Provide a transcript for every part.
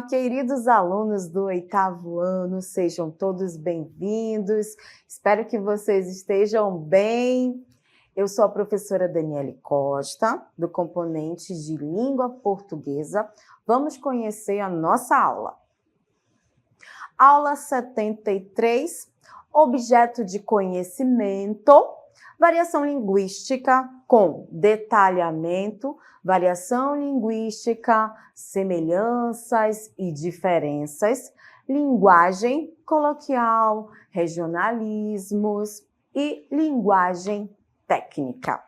Olá, queridos alunos do 8º ano, sejam todos bem-vindos. Espero que vocês estejam bem. Eu sou a professora Daniele Costa, do componente de Língua Portuguesa. Vamos conhecer a nossa aula. Aula 73, objeto de conhecimento, variação linguística com detalhamento, variação linguística, semelhanças e diferenças, linguagem coloquial, regionalismos e linguagem técnica.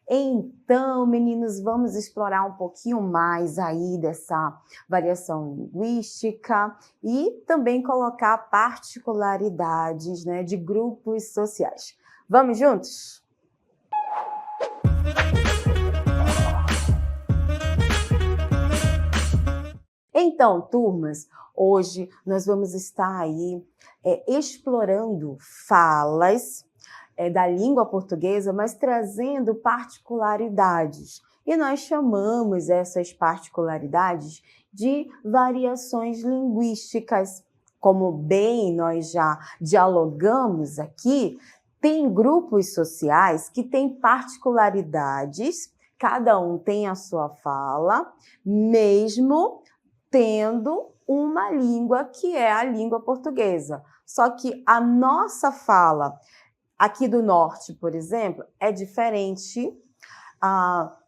Então, meninos, vamos explorar um pouquinho mais aí dessa variação linguística e também colocar particularidades, né, de grupos sociais. Vamos juntos? Então, turmas, hoje nós vamos estar aí explorando falas da língua portuguesa, mas trazendo particularidades. E nós chamamos essas particularidades de variações linguísticas. Como bem nós já dialogamos aqui, tem grupos sociais que têm particularidades, cada um tem a sua fala, mesmo tendo uma língua que é a língua portuguesa. Só que a nossa fala aqui do norte, por exemplo, é diferente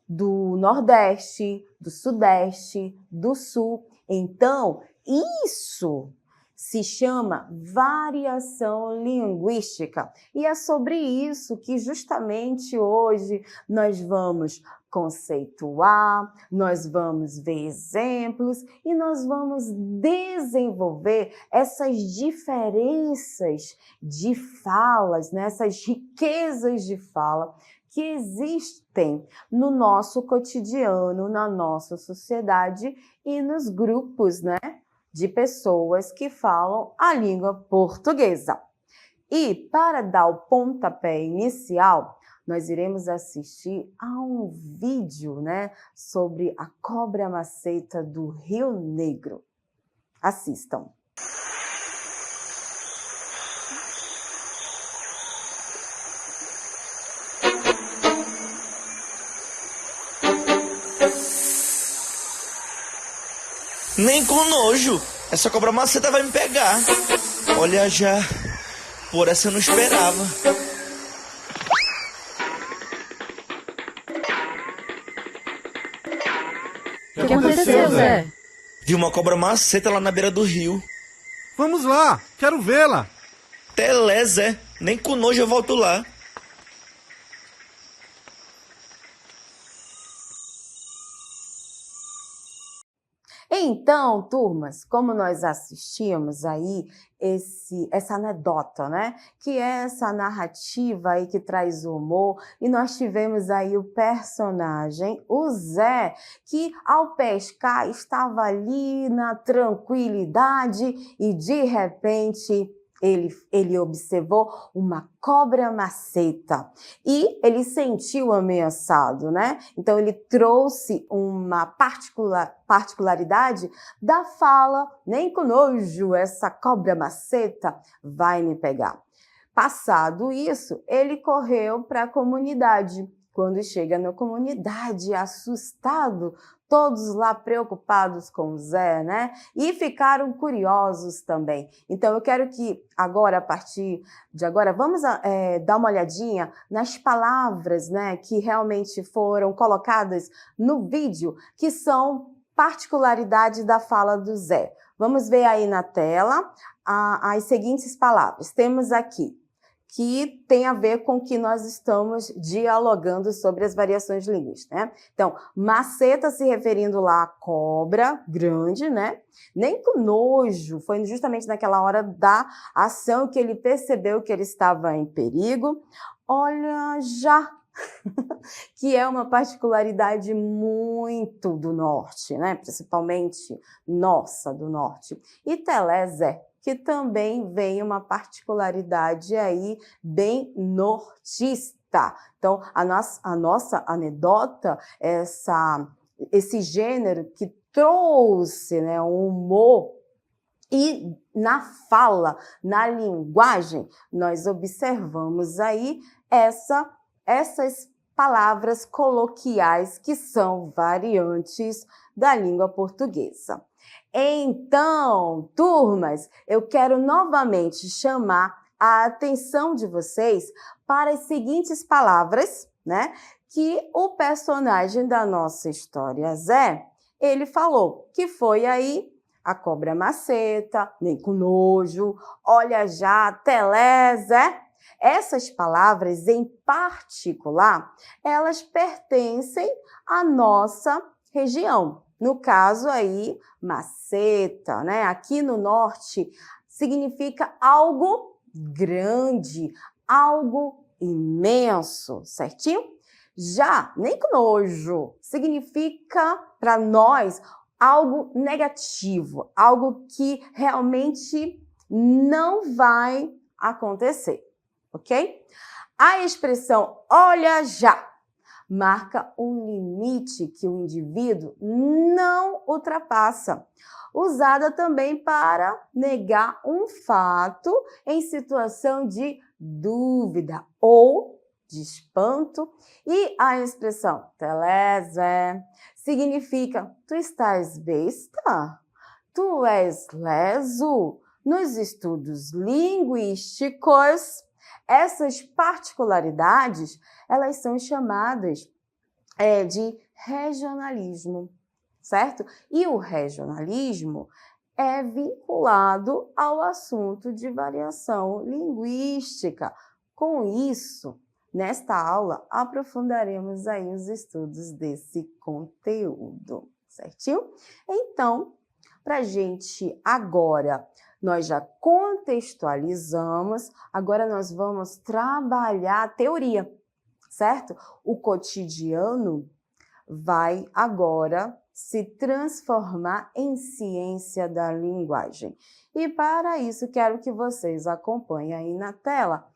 do nordeste, do sudeste, do sul. Então, isso se chama variação linguística. E é sobre isso que justamente hoje nós vamos conceituar, nós vamos ver exemplos e nós vamos desenvolver essas diferenças de falas, né? Essas riquezas de fala que existem no nosso cotidiano, na nossa sociedade e nos grupos, né, de pessoas que falam a língua portuguesa. E para dar o pontapé inicial, nós iremos assistir a um vídeo, né, sobre a cobra maceta do Rio Negro. Assistam. Nem com nojo. Essa cobra maceta vai me pegar. Olha já. Por essa eu não esperava. O que aconteceu, Zé? Vi uma cobra maceta lá na beira do rio. Vamos lá, quero vê-la. Telé, Zé. Nem com nojo eu volto lá. Então, turmas, como nós assistimos aí essa anedota, né? Que é essa narrativa aí que traz humor, e nós tivemos aí o personagem, o Zé, que ao pescar estava ali na tranquilidade e de repente ele observou uma cobra maceta e ele sentiu ameaçado, né? Então ele trouxe uma particularidade da fala, nem com nojo, essa cobra maceta vai me pegar. Passado isso, ele correu para a comunidade. Quando chega na comunidade, assustado, todos lá preocupados com o Zé, né? E ficaram curiosos também. Então, eu quero que agora, a partir de agora, vamos dar uma olhadinha nas palavras, né, que realmente foram colocadas no vídeo, que são particularidades da fala do Zé. Vamos ver aí na tela as seguintes palavras. Temos aqui que tem a ver com o que nós estamos dialogando sobre as variações linguísticas, né? Então, maceta se referindo lá à cobra grande, né? Nem com nojo, foi justamente naquela hora da ação que ele percebeu que ele estava em perigo. Olha, já que é uma particularidade muito do norte, né? Principalmente nossa, do norte. E Telé, Zé, que também vem uma particularidade aí bem nortista. Então, a nossa anedota, esse gênero que trouxe, né, um humor. E na fala, na linguagem, nós observamos aí essas palavras coloquiais que são variantes da língua portuguesa. Então, turmas, eu quero novamente chamar a atenção de vocês para as seguintes palavras, né, que o personagem da nossa história, Zé, ele falou, que foi aí a cobra maceta, nem com nojo, olha já, telé, Zé. Essas palavras, em particular, elas pertencem à nossa região. No caso aí, maceta, né? Aqui no norte, significa algo grande, algo imenso, certinho? Já, nem com nojo, significa para nós algo negativo, algo que realmente não vai acontecer, ok? A expressão olha já marca um limite que o indivíduo não ultrapassa, usada também para negar um fato em situação de dúvida ou de espanto. E a expressão telese significa tu estás besta? Tu és leso? Nos estudos linguísticos, essas particularidades, elas são chamadas de regionalismo, certo? E o regionalismo é vinculado ao assunto de variação linguística. Com isso, nesta aula, aprofundaremos aí os estudos desse conteúdo, certinho? Então, para a gente agora, nós já contextualizamos, agora nós vamos trabalhar a teoria, certo? O cotidiano vai agora se transformar em ciência da linguagem. E para isso, quero que vocês acompanhem aí na tela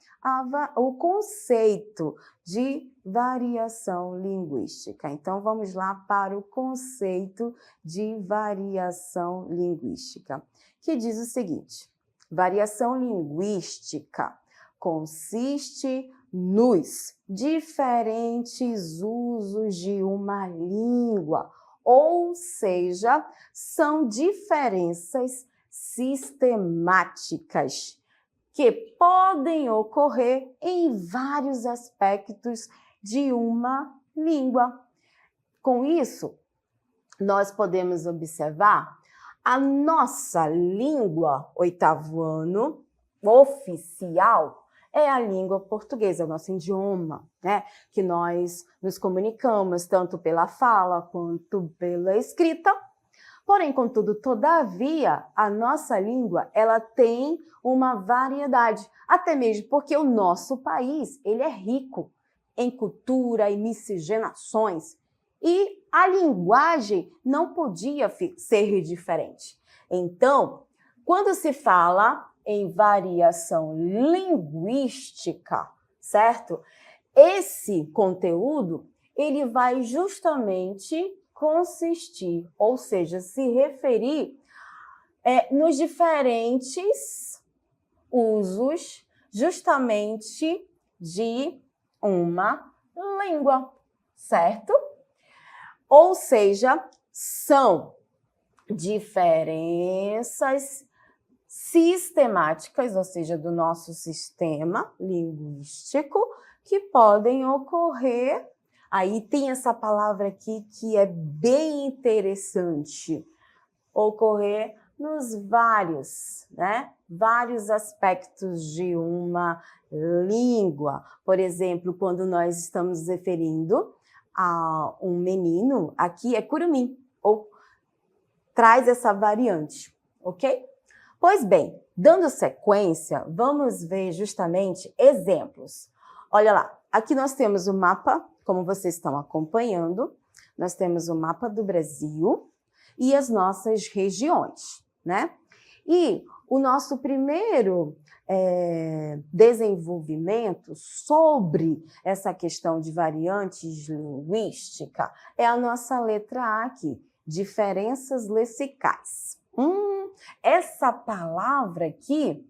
o conceito de variação linguística. Então, vamos lá para o conceito de variação linguística, que diz o seguinte: variação linguística consiste nos diferentes usos de uma língua, ou seja, são diferenças sistemáticas que podem ocorrer em vários aspectos de uma língua. Com isso, nós podemos observar a nossa língua oitavo ano oficial é a língua portuguesa, o nosso idioma, né? Que nós nos comunicamos tanto pela fala quanto pela escrita. Porém, contudo, todavia, a nossa língua, ela tem uma variedade, até mesmo porque o nosso país, ele é rico em cultura e miscigenações, e a linguagem não podia ser diferente. Então, quando se fala em variação linguística, certo? Esse conteúdo, ele vai justamente consistir, ou seja, se referir nos diferentes usos justamente de uma língua, certo? Ou seja, são diferenças sistemáticas, ou seja, do nosso sistema linguístico, que podem ocorrer. Aí tem essa palavra aqui que é bem interessante, ocorrer nos vários aspectos de uma língua. Por exemplo, quando nós estamos referindo a um menino, aqui é curumim, ou traz essa variante, ok? Pois bem, dando sequência, vamos ver justamente exemplos. Olha lá, aqui nós temos o mapa, como vocês estão acompanhando, nós temos o mapa do Brasil e as nossas regiões, né? E o nosso primeiro desenvolvimento sobre essa questão de variantes linguística é a nossa letra A aqui. diferenças lexicais. Essa palavra aqui,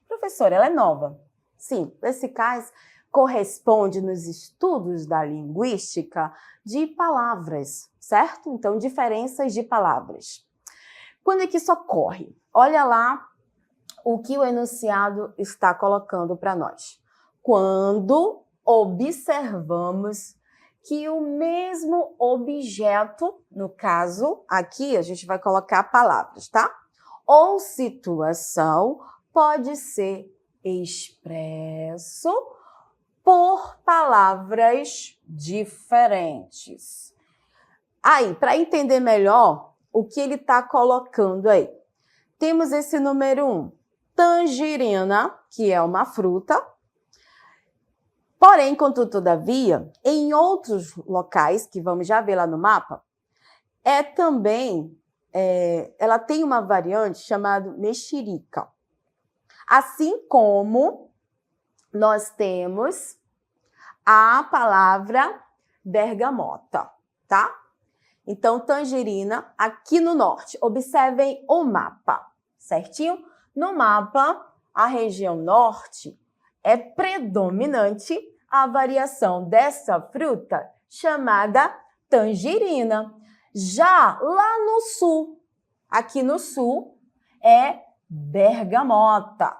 professora, ela é nova. Sim, lexicais corresponde nos estudos da linguística de palavras, certo? Então, diferenças de palavras. Quando é que isso ocorre? Olha lá o que o enunciado está colocando para nós. Quando observamos que o mesmo objeto, no caso, aqui a gente vai colocar palavras, tá? Ou situação pode ser expresso por palavras diferentes. Aí, para entender melhor o que ele está colocando aí, temos esse número 1, tangerina, que é uma fruta. Porém, contudo, todavia, em outros locais, que vamos já ver lá no mapa, ela tem uma variante chamada mexerica. Assim como nós temos a palavra bergamota, tá? Então, tangerina, aqui no norte. Observem o mapa, certinho? No mapa, a região norte é predominante a variação dessa fruta chamada tangerina. Já lá no sul, aqui no sul, é bergamota.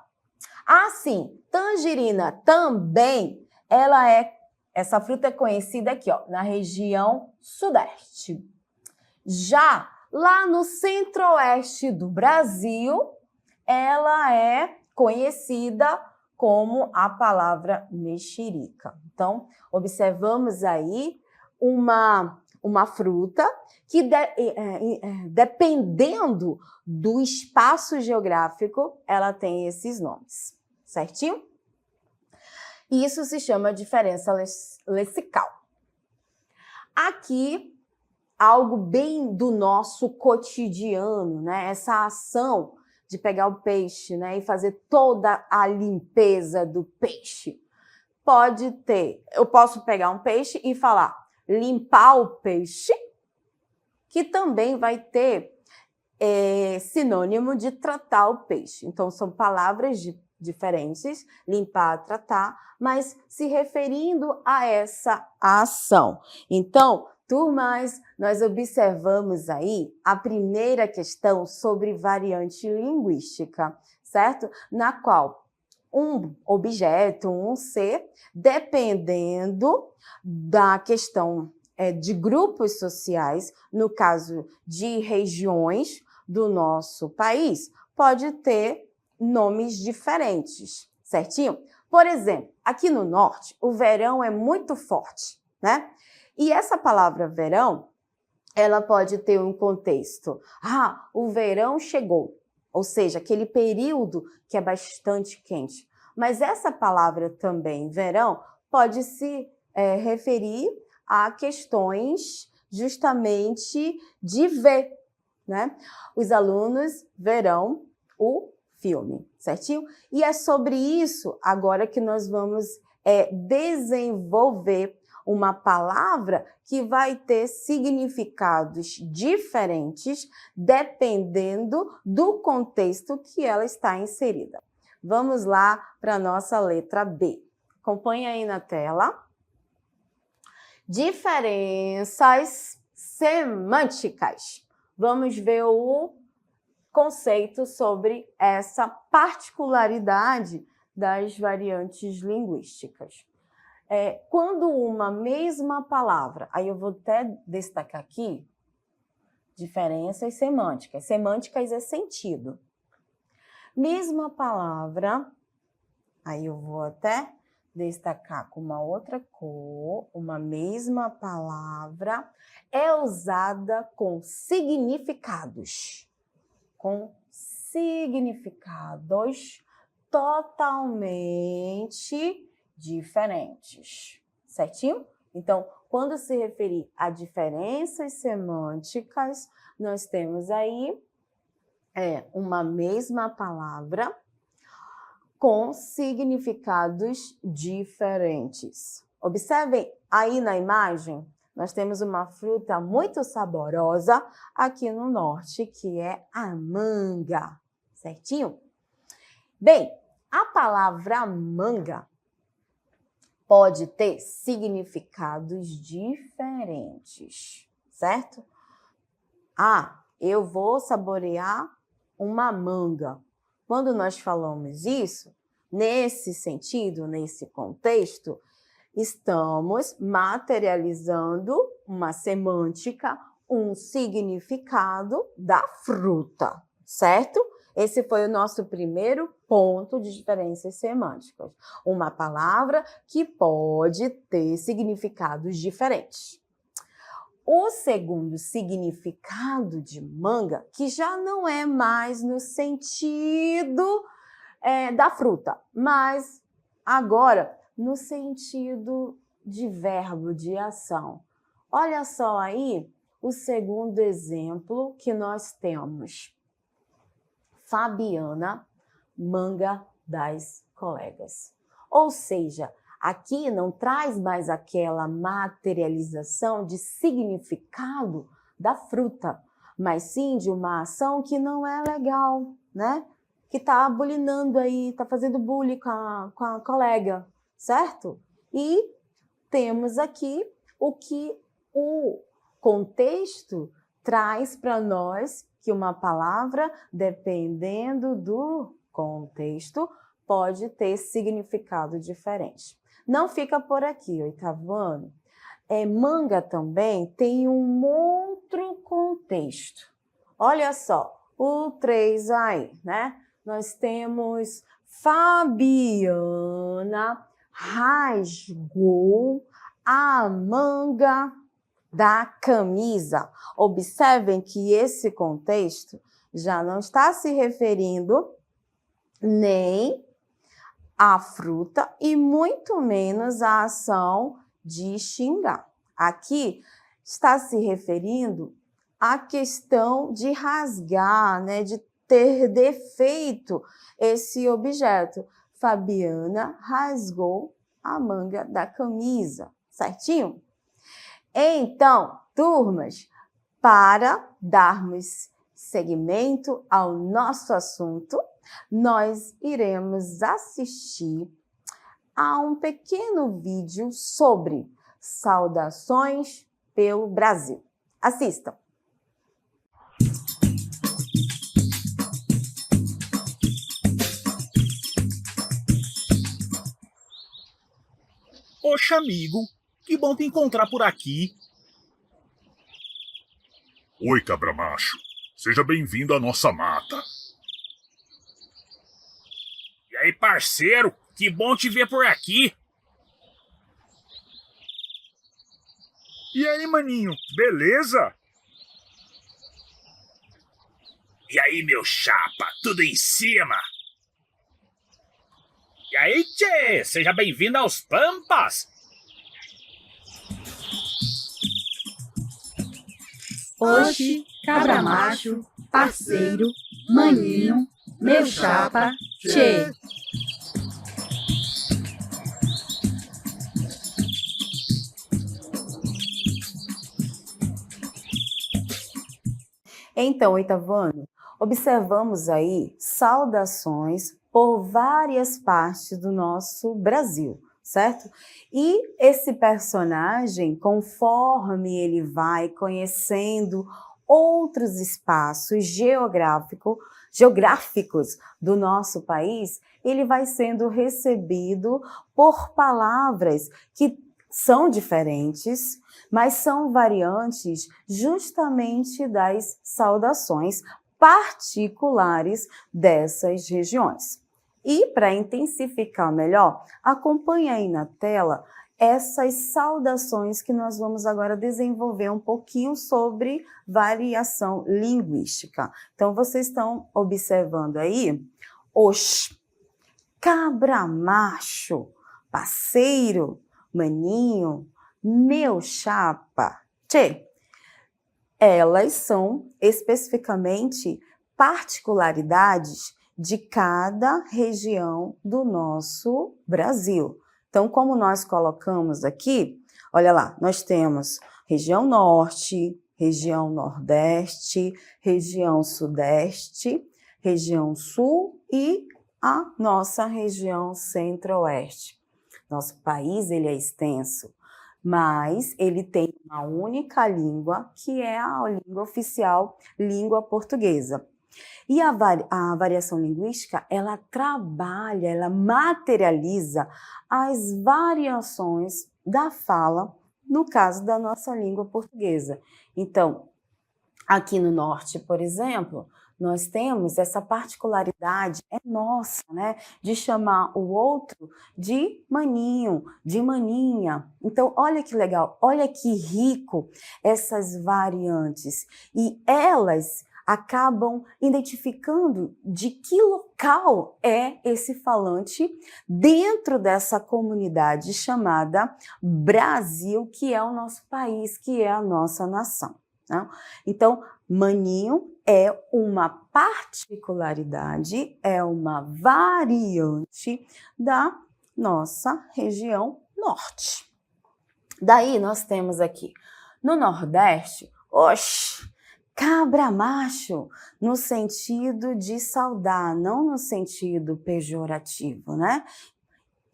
Assim, tangerina também, essa fruta é conhecida aqui, ó, na região sudeste. Já lá no centro-oeste do Brasil, ela é conhecida como a palavra mexerica. Então, observamos aí uma fruta que, dependendo do espaço geográfico, ela tem esses nomes, certinho? E isso se chama diferença lexical. Aqui, algo bem do nosso cotidiano, né? Essa ação de pegar o peixe, né, e fazer toda a limpeza do peixe. Eu posso pegar um peixe e falar limpar o peixe, que também vai ter sinônimo de tratar o peixe. Então, são palavras diferentes, limpar, tratar, mas se referindo a essa ação. Então, turmas, nós observamos aí a primeira questão sobre variante linguística, certo? Na qual um objeto, um ser, dependendo da questão de grupos sociais, no caso de regiões do nosso país, pode ter nomes diferentes, certinho? Por exemplo, aqui no norte, o verão é muito forte, né? E essa palavra verão, ela pode ter um contexto. O verão chegou, ou seja, aquele período que é bastante quente. Mas essa palavra também, verão, pode se referir a questões justamente de ver, né? Os alunos verão o filme, certinho? E é sobre isso agora que nós vamos desenvolver uma palavra que vai ter significados diferentes dependendo do contexto que ela está inserida. Vamos lá para a nossa letra B. Acompanhe aí na tela. Diferenças semânticas. Vamos ver o conceito sobre essa particularidade das variantes linguísticas. Quando uma mesma palavra, aí eu vou até destacar aqui, diferenças semânticas. Semânticas é sentido. Mesma palavra, aí eu vou até destacar com uma outra cor, uma mesma palavra é usada com significados totalmente diferentes, certinho? Então, quando se referir a diferenças semânticas, nós temos aí uma mesma palavra com significados diferentes. Observem aí na imagem, nós temos uma fruta muito saborosa aqui no norte, que é a manga, certinho? Bem, a palavra manga pode ter significados diferentes, certo? Ah, eu vou saborear uma manga. Quando nós falamos isso, nesse sentido, nesse contexto, estamos materializando uma semântica, um significado da fruta, certo? Esse foi o nosso primeiro ponto de diferenças semânticas. Uma palavra que pode ter significados diferentes. O segundo significado de manga, que já não é mais no sentido da fruta, mas agora no sentido de verbo, de ação. Olha só aí o segundo exemplo que nós temos. Fabiana, manga das colegas. Ou seja, aqui não traz mais aquela materialização de significado da fruta, mas sim de uma ação que não é legal, né? Que está bulinando aí, está fazendo bullying com a colega, certo? E temos aqui o que o contexto traz para nós, que uma palavra, dependendo do contexto, pode ter significado diferente. Não fica por aqui, oitavo ano. Manga também tem um outro contexto. Olha só, o 3 aí, né? Nós temos Fabiana rasgou a manga da camisa. Observem que esse contexto já não está se referindo nem à fruta e muito menos à ação de xingar. Aqui está se referindo à questão de rasgar, né, de ter defeito esse objeto. Fabiana rasgou a manga da camisa, certinho? Então, turmas, para darmos seguimento ao nosso assunto, nós iremos assistir a um pequeno vídeo sobre saudações pelo Brasil. Assistam! Poxa, amigo, que bom te encontrar por aqui. Oi, cabra macho. Seja bem-vindo à nossa mata. E aí, parceiro, que bom te ver por aqui. E aí, maninho, beleza? E aí, meu chapa, tudo em cima? E aí, tchê, seja bem-vindo aos Pampas. Oxi, cabra macho, parceiro, maninho, meu chapa, tchê. Então, oitavo ano, observamos aí saudações por várias partes do nosso Brasil, certo? E esse personagem, conforme ele vai conhecendo outros espaços geográficos do nosso país, ele vai sendo recebido por palavras que são diferentes, mas são variantes justamente das saudações particulares dessas regiões. E para intensificar melhor, acompanhe aí na tela essas saudações que nós vamos agora desenvolver um pouquinho sobre variação linguística. Então, vocês estão observando aí os cabra macho, parceiro, maninho, meu chapa, tchê. Elas são especificamente particularidades de cada região do nosso Brasil. Então, como nós colocamos aqui, olha lá, nós temos região norte, região nordeste, região sudeste, região sul e a nossa região centro-oeste. Nosso país ele é extenso, mas ele tem uma única língua, que é a língua oficial, língua portuguesa. E a variação linguística, ela trabalha, ela materializa as variações da fala, no caso da nossa língua portuguesa. Então, aqui no norte, por exemplo, nós temos essa particularidade, é nossa, né, de chamar o outro de maninho, de maninha. Então, olha que legal, olha que rico essas variantes. E elas acabam identificando de que local é esse falante dentro dessa comunidade chamada Brasil, que é o nosso país, que é a nossa nação. Né? Então, maninho é uma particularidade, é uma variante da nossa região norte. Daí nós temos aqui no Nordeste, cabra macho, no sentido de saudar, não no sentido pejorativo, né?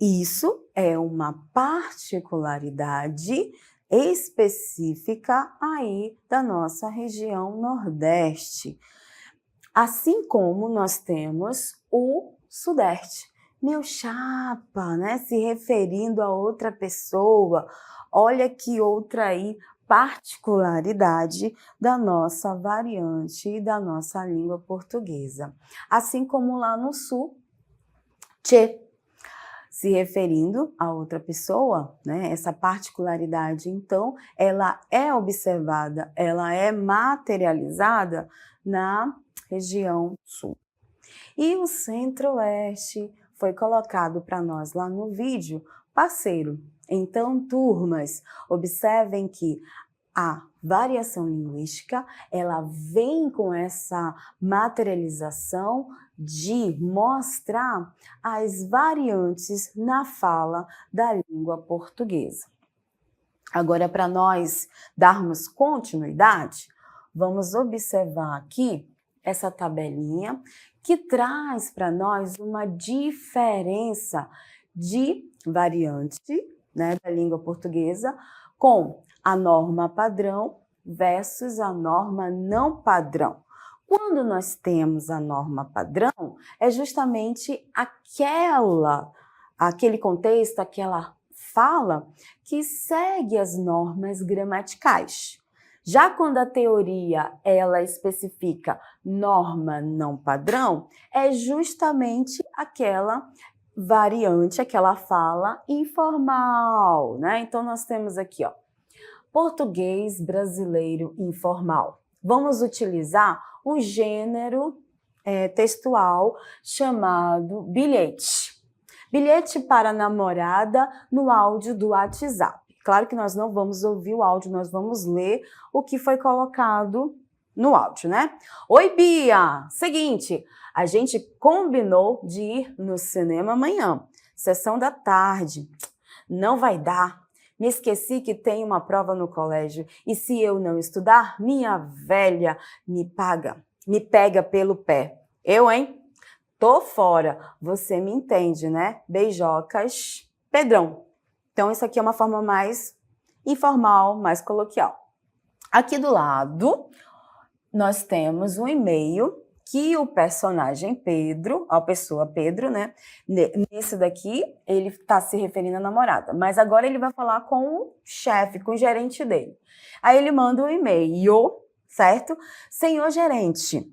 Isso é uma particularidade específica aí da nossa região Nordeste. Assim como nós temos o Sudeste. Meu chapa, né? Se referindo a outra pessoa. Olha que outra aí particularidade da nossa variante e da nossa língua portuguesa. Assim como lá no Sul, tchê, se referindo a outra pessoa, né? Essa particularidade, então, ela é observada, ela é materializada na região Sul. E o Centro-Oeste foi colocado para nós lá no vídeo, parceiro. Então, turmas, observem que a variação linguística, ela vem com essa materialização de mostrar as variantes na fala da língua portuguesa. Agora, para nós darmos continuidade, vamos observar aqui essa tabelinha que traz para nós uma diferença de variante, né, da língua portuguesa com a norma padrão versus a norma não padrão. Quando nós temos a norma padrão, é justamente aquele contexto, aquela fala que segue as normas gramaticais. Já quando a teoria ela especifica norma não padrão, é justamente aquela variante, aquela fala informal, né? Então nós temos aqui, ó, português brasileiro informal. Vamos utilizar um gênero textual chamado bilhete. Bilhete para namorada no áudio do WhatsApp. Claro que nós não vamos ouvir o áudio, nós vamos ler o que foi colocado no áudio, né? Oi, Bia! Seguinte, a gente combinou de ir no cinema amanhã, sessão da tarde. Não vai dar. Me esqueci que tem uma prova no colégio e se eu não estudar, minha velha me pega pelo pé. Eu, hein? Tô fora. Você me entende, né? Beijocas, Pedrão. Então, isso aqui é uma forma mais informal, mais coloquial. Aqui do lado, nós temos um e-mail que o personagem Pedro, a pessoa Pedro, né? Nesse daqui, ele está se referindo à namorada. Mas agora ele vai falar com o chefe, com o gerente dele. Aí ele manda um e-mail, certo? Senhor gerente,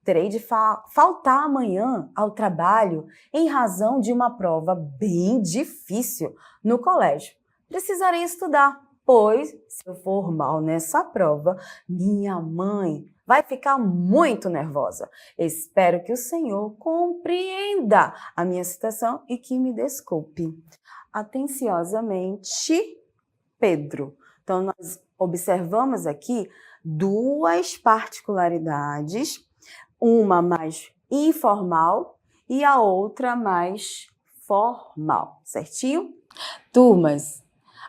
terei de faltar amanhã ao trabalho em razão de uma prova bem difícil no colégio. Precisarei estudar, pois se eu for mal nessa prova, minha mãe vai ficar muito nervosa. Espero que o Senhor compreenda a minha situação e que me desculpe. Atenciosamente, Pedro. Então, nós observamos aqui duas particularidades, uma mais informal e a outra mais formal, certinho? Turmas,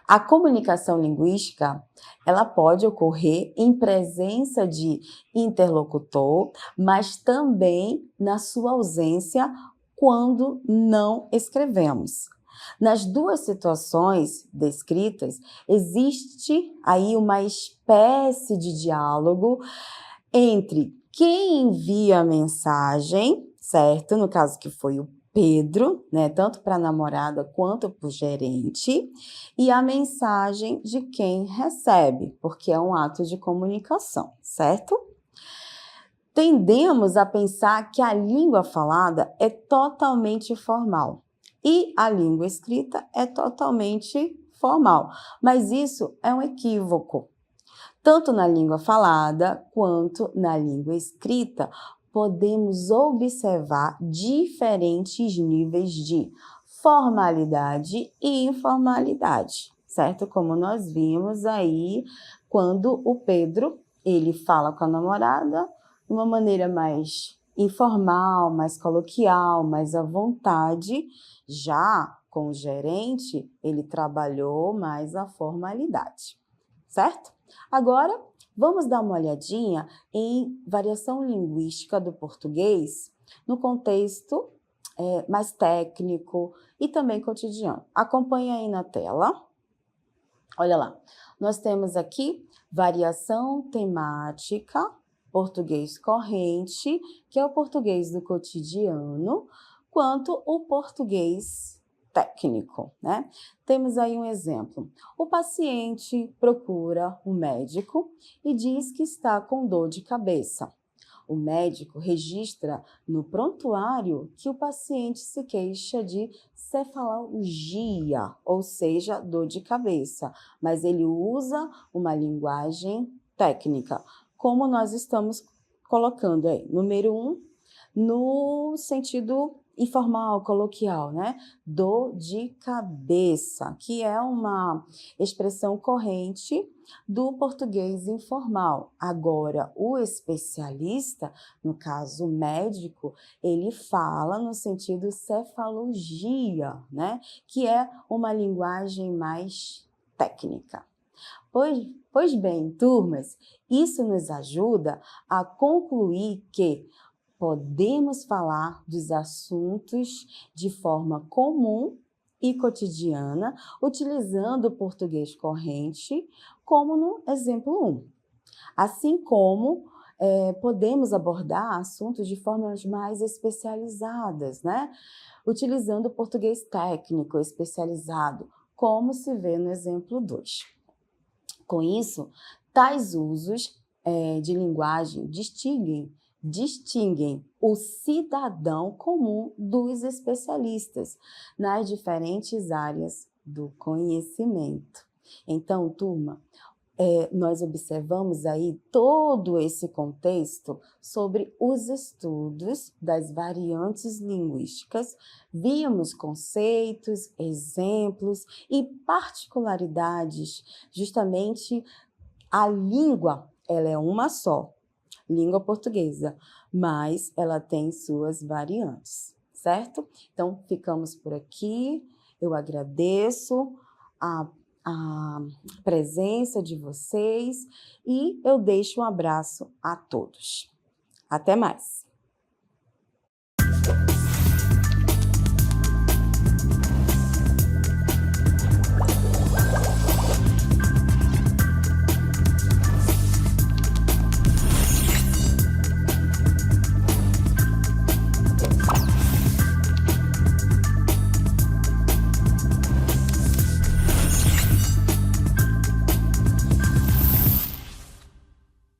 A comunicação linguística, ela pode ocorrer em presença de interlocutor, mas também na sua ausência quando não escrevemos. Nas duas situações descritas, existe aí uma espécie de diálogo entre quem envia a mensagem, certo? No caso que foi o Pedro, né? Tanto para a namorada quanto para o gerente, e a mensagem de quem recebe, porque é um ato de comunicação, certo? Tendemos a pensar que a língua falada é totalmente formal e a língua escrita é totalmente formal, mas isso é um equívoco. Tanto na língua falada quanto na língua escrita, podemos observar diferentes níveis de formalidade e informalidade, certo? Como nós vimos aí quando o Pedro, ele fala com a namorada de uma maneira mais informal, mais coloquial, mais à vontade. Já com o gerente, ele trabalhou mais a formalidade, certo? Agora, vamos dar uma olhadinha em variação linguística do português no contexto mais técnico e também cotidiano. Acompanhe aí na tela. Olha lá, nós temos aqui variação temática, português corrente, que é o português do cotidiano, quanto o português técnico, né? Temos aí um exemplo. O paciente procura um médico e diz que está com dor de cabeça. O médico registra no prontuário que o paciente se queixa de cefalgia, ou seja, dor de cabeça, mas ele usa uma linguagem técnica, como nós estamos colocando aí. Número 1, no sentido informal, coloquial, né? Dor de cabeça, que é uma expressão corrente do português informal. Agora, o especialista, no caso médico, ele fala no sentido cefalogia, né? Que é uma linguagem mais técnica. Pois bem, turmas, isso nos ajuda a concluir que podemos falar dos assuntos de forma comum e cotidiana, utilizando o português corrente, como no exemplo 1. Assim como podemos abordar assuntos de formas mais especializadas, né? Utilizando o português técnico especializado, como se vê no exemplo 2. Com isso, tais usos de linguagem distinguem o cidadão comum dos especialistas nas diferentes áreas do conhecimento. Então, turma, nós observamos aí todo esse contexto sobre os estudos das variantes linguísticas, vimos conceitos, exemplos e particularidades. Justamente a língua, ela é uma só, língua portuguesa, mas ela tem suas variantes, certo? Então, ficamos por aqui. Eu agradeço a presença de vocês e eu deixo um abraço a todos. Até mais!